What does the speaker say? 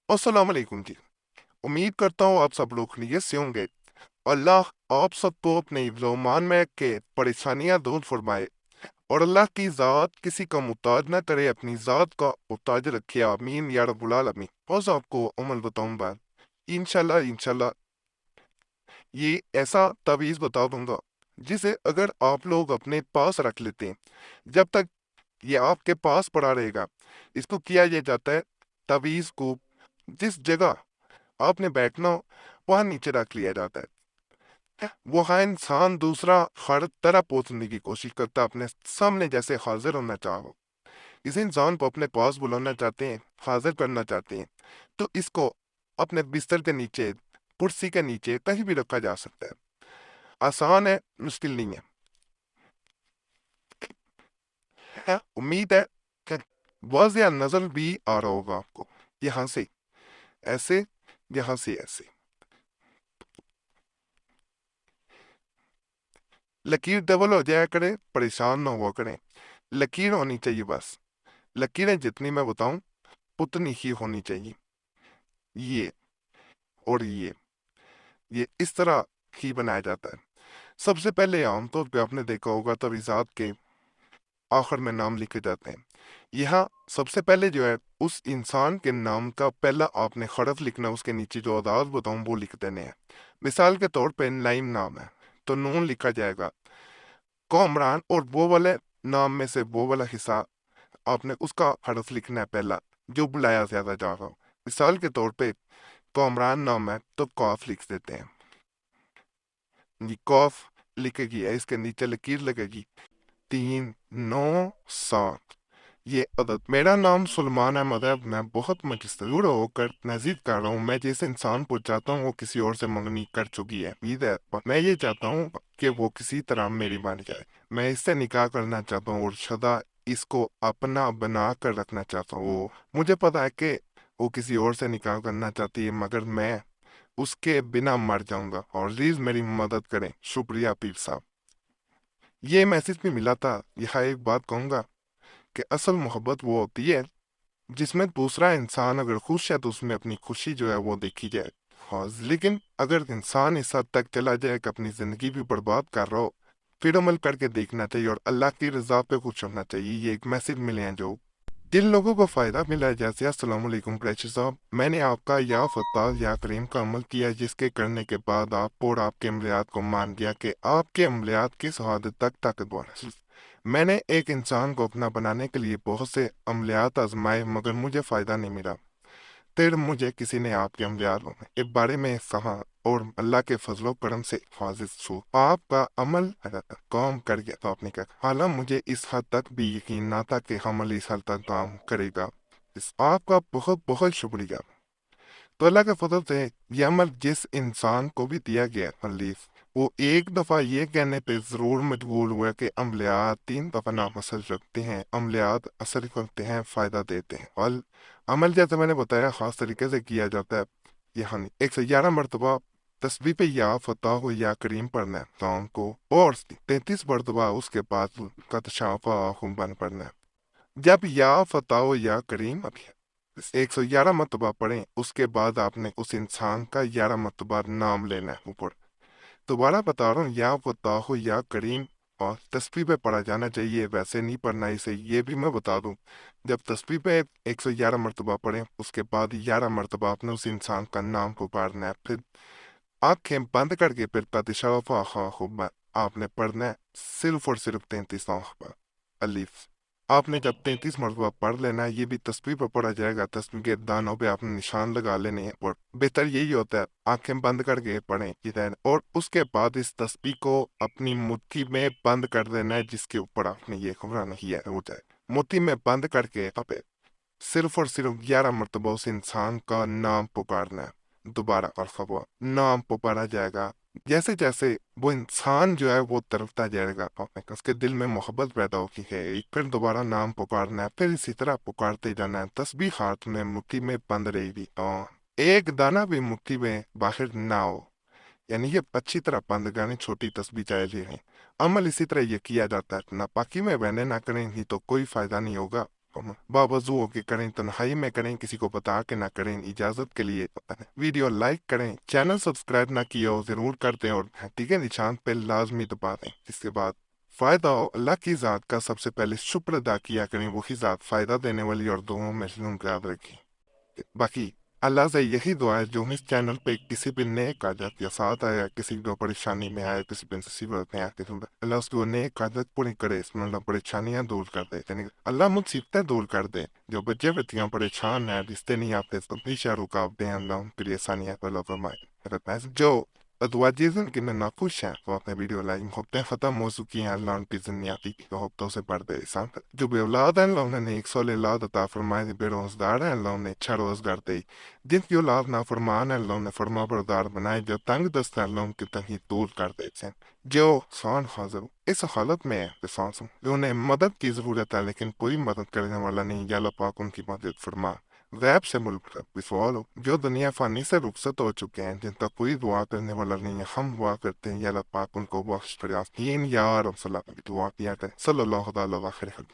अस्सलाम वालेकुम जी। उम्मीद करता हूँ आप सब लोग खैरियत से होंगे। अल्लाह आप सबको अपने ईमान में के परेशानियां दूर फरमाए और अल्लाह की ज़ात किसी का मुताज ना करे, अपनी ज़ात का मुताज रखे। आमीन या रब्बुल आलमीन। बस आपको अमल बताऊं बात, इंशाल्लाह इंशाल्लाह ये ऐसा तावीज़ बता दूंगा जिसे अगर आप लोग अपने पास रख लेते हैं, जब तक ये आपके पास पड़ा रहेगा। इसको किया ये जाता है, तावीज़ को जिस जगह आपने बैठना हो वहां नीचे रख लिया जाता है। वो हाँ इंसान दूसरा हर तरह पहुंचने की कोशिश करता है, अपने सामने जैसे हाजिर होना चाहो। इस इंसान को अपने पास बुलाना चाहते हैं, हाजिर करना चाहते हैं, तो इसको अपने बिस्तर के नीचे, कुर्सी के नीचे कहीं भी रखा जा सकता है। आसान है, मुश्किल नहीं है। उम्मीद है कि वाज़िया नजर भी आ रहा होगा आपको। यहाँ से ऐसे, यहाँ से ऐसे लकीर डबल हो जाया करे, परेशान ना हुआ करें। लकीर होनी चाहिए बस। लकीरें जितनी मैं बताऊं उतनी ही होनी चाहिए। ये और ये इस तरह ही बनाया जाता है। सबसे पहले आमतौर पे आपने देखा होगा तवीज़ात के आखिर में नाम लिखे जाते हैं। यहाँ सबसे पहले जो है उस इंसान के नाम का पहला आपने हरफ लिखना, उसके नीचे जो आदाद बताऊं वो लिख देने हैं। मिसाल के तौर पे नईम नाम है तो नून लिखा जाएगा। कामरान, और वो वाले नाम में से वो वाला हिस्सा आपने उसका हरफ लिखना है पहला, जो बुलाया ज्यादा जा रहा हो। मिसाल के तौर पे कामरान नाम है तो कॉफ लिख देते हैं। ये कॉफ लिखेगी है, इसके नीचे लकीर लगेगी 3 9 7। ये अदद। मेरा नाम सुलेमान अहमद है। मैं बहुत मजबूर होकर तहजीब कर रहा हूँ। मैं जिस इंसान को चाहता हूँ वो किसी और से मंगनी कर चुकी है। उम्मीद है मैं ये चाहता हूँ कि वो किसी तरह मेरी बन जाए। मैं इससे निकाह करना चाहता हूँ और सदा इसको अपना बना कर रखना चाहता हूँ। मुझे पता है कि वो किसी और से निकाह करना चाहती है, मगर मैं उसके बिना मर जाऊंगा। और प्लीज मेरी मदद करें। शुक्रिया पीर साहब। ये मैसेज भी मिला था। यहाँ एक बात कहूंगा कि असल मोहब्बत वो होती है जिसमें दूसरा इंसान अगर खुश है तो उसमें अपनी खुशी जो है वो देखी जाए। हाँ, लेकिन अगर इंसान इस हद तक चला जाए कि अपनी जिंदगी भी बर्बाद कर रहा हो, फिर अमल करके देखना चाहिए और अल्लाह की रजा पे खुश होना चाहिए। ये एक मैसेज मिले हैं जो जिन लोगों को फायदा मिला है। जैसे अस्सलाम वालेकुम क्रैची साहब, मैंने आपका या फत्ताह या करीम का अमल किया, जिसके करने के बाद आप और आपके अमलियात को मान गया कि आपके अमलियात किस हद तक ताकतवर है। मैंने एक इंसान को अपना बनाने के लिए बहुत से अमलियात आजमाए, मगर मुझे फ़ायदा नहीं मिला। फिर मुझे किसी ने आपके अमलियात के बारे में कहा और अल्लाह के फजलो करम से हाजिर छू आपका अमल काम कर गया। तो आपने कहा, हालांकि मुझे इस हद तक भी यकीन ना था कि अमल इस हद तक काम करेगा। आपका बहुत बहुत शुक्रिया। तो अल्लाह के फजल से ये अमल जिस इंसान को भी दिया गया तकलीफ, वो एक दफ़ा ये कहने पे ज़रूर मजबूर हुआ कि अमलियात 3 दफ़ा नाम असर रखते हैं, अमलियात असर करते हैं, फ़ायदा देते हैं। और अमल जैसे मैंने बताया ख़ास तरीके से किया जाता है। यहाँ 111 मरतबा तस्बीह पे या फतह हो या करीम पढ़ना है शाम को, और 33 मरतबा उसके बाद का तशाफा बन पढ़ना है। जब या फतह हो या करीम 111 मरतबा पढ़ें, उसके बाद आपने उस इंसान का 11 मरतबा नाम लेना है ऊपर। दोबारा बता रहा हूँ, या फतह हो या करीम और तस्बीह पे पढ़ा जाना चाहिए, वैसे नहीं पढ़ना इसे। ये भी मैं बता दूं, जब तस्बीह पे 111 मरतबा पढ़ें, उसके बाद 11 मरतबा आपने उस इंसान का नाम पुकारना है। फिर आंखें बंद करके फिर ततिशाफा आपने पढ़ना है सिर्फ और सिर्फ 33 दफा। अलीफ आपने जब 33 मरतबा पढ़ लेना है, ये भी तस्बीह पर पढ़ा जाएगा। तस्बीह के दानों पे आपने निशान लगा लेने हैं और बेहतर यही होता है आंखें बंद करके पढ़ें इधर। और उसके बाद इस तस्बीह को अपनी मुट्ठी में बंद कर देना है, जिसके ऊपर आपने ये घबराना ही है हो जाए। मुट्ठी में बंद करके पे सिर्फ और सिर्फ 11 मरतबा उस इंसान का नाम पुकारना है। दोबारा मरतबा नाम पुकारा जाएगा। जैसे जैसे वो इंसान जो है वो तरफता जाएगा, अपने उसके दिल में मोहब्बत पैदा होती है। फिर दोबारा नाम पुकारना है, फिर इसी तरह पुकारते जाना है। तस्बीह हाथ में मुट्ठी में बंद रहेगी और एक दाना भी मुट्ठी में बाहर ना हो, यानी ये अच्छी तरह बंद करनी। छोटी तस्बीह चाहे है। अमल इसी तरह ये किया जाता है। नापाकी में बहने ना करें, नहीं तो कोई फायदा नहीं होगा। باوضو کہ کریں، تنہائی میں کریں، کسی کو بتا کے نہ کریں، اجازت کے لیے ویڈیو لائک کریں، چینل سبسکرائب نہ کیا ہو ضرور کر دیں، اور گھنٹی کے نشان پہ لازمی دبا دیں، جس کے بعد فائدہ ہو اللہ کی ذات کا سب سے پہلے شکر ادا کیا کریں، وہی ذات فائدہ دینے والی، اور دعاؤں میں ضرور یاد رکھیں۔ باقی اللہ سے یہی دعا ہے جو اس چینل پہ کسی بھی نیک عادت یا ساتھ آیا، کسی کو پریشانی میں آیا، کسی بھی مصیبت میں آیا، اللہ اس کو نیک عادت پوری کرے، اس میں اللہ پریشانیاں دور کر دے، یعنی اللہ مصیبتیں دور کر دے، جو بچے بچیاں پریشان ہیں، رشتے نہیں آتے، تو ہمیشہ رکاوٹیں اللہ ان کے لیے آسانیاں پیدا فرمائے۔ جو ادواجی زندگی میں ناخوش ہیں وہ اپنے ویڈیو لائک ہوتے ہیں ختم ہو چکی ہیں، اللہ ان کی زندگی کی ہوپتوں سے بڑھ دے انسان۔ جو بے اولاد ہیں اللہ انہیں ایک سول اولاد عطا فرمائے، بے روزگار ہیں اللہ انہیں اچھا روزگار دے، جن کی اولاد نافرمان ہے اللہ انہیں فرما بردار بنائے، جو تنگ دست ہے اللہ ان کی تنگی دور کر دیتے ہیں، جو سان حاضر اس حالت میں ہے جو انہیں مدد کی ضرورت ہے لیکن کوئی مدد کرنے والا نہیں، یا اللہ پاک ان کی مدد فرما۔ غیب سے ملک سوال ہو جو دنیا فانی سے رخصت ہو چکے ہیں، جن کا کوئی دعا کرنے والا نہیں ہے، ہم دعا کرتے ہیں یا اللہ پاک ان کو بخش فرمائے۔ یا رب صلی اللہ علیہ دعا کیا کریں، صلی اللہ تعالی علیہ وسلم۔